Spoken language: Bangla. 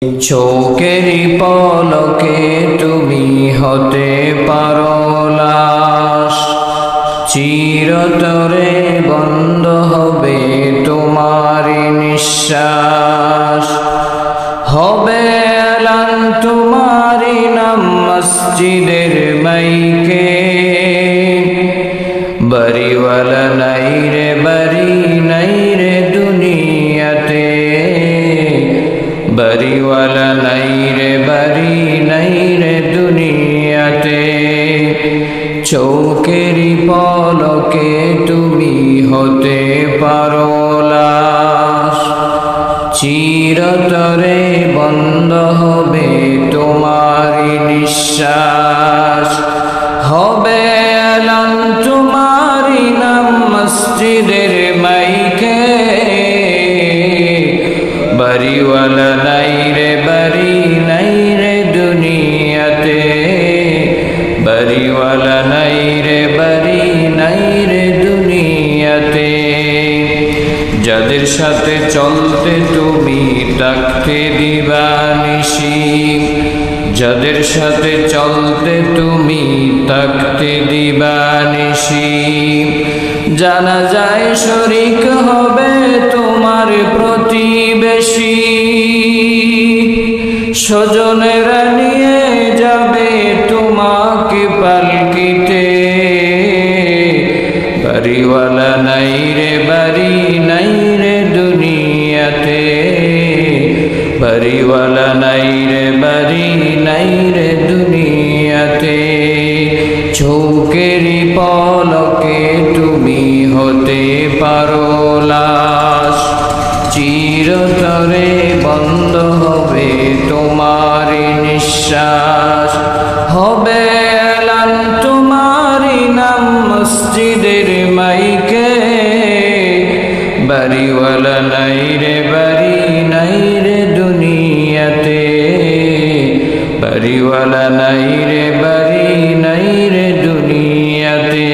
চোখেরই পলকে তুমি হতে পারো লাশ, চিরতরে বন্ধ হবে তোমারি নিঃশ্বাস। হবে এলান তোমারি নাম মসজিদের মাইকে, বাড়িওয়ালা নাই রে বাড়ি নাই রে দুনিয়াতে, বাড়িওয়ালা নাই রে বাড়ি নাই রে দুনিয়াতে। চোখেরই পলকে তুমি হতে পারো লাশ, চিরতরে বন্ধ হবে তোমারি নিঃশ্বাস। হবে এলান তোমারি নাম মসজিদের মাইকে, বাড়িওয়ালা নাই রে বাড়ি নাই রে দুনিয়াতে, বাড়িওয়ালা নাই রে বাড়ি নাই রে দুনিয়াতে। যাদের সাথে চলতে তুমি থাকতে দিবানিশি, যাদের সাথে চলতে তুমি থাকতে দিবানিশি, জানা যায় শরীক হবে তোমার প্রতিবেশী, স্বজনেরা নিয়ে যাবে তোমাকে পালকিতে, বাড়িওয়ালা নাই রে বাড়ি নাই রে দুনিয়াতে, বাড়িওয়ালা নাই রে বাড়ি নাই রে দুনিয়াতে। চোখেরই পলকে তুমি হতে পারো লাশ, চিরতরে বন্ধ হবে তোমারি নিঃশ্বাস। হবে এলান তোমারি নাম মসজিদের মাইকে, বাড়িওয়ালা নাই রে বাড়ি নাই রে দুনিয়াতে, বাড়িওয়ালা নাই রে বাড়ি নাই রে দুনিয়াতে।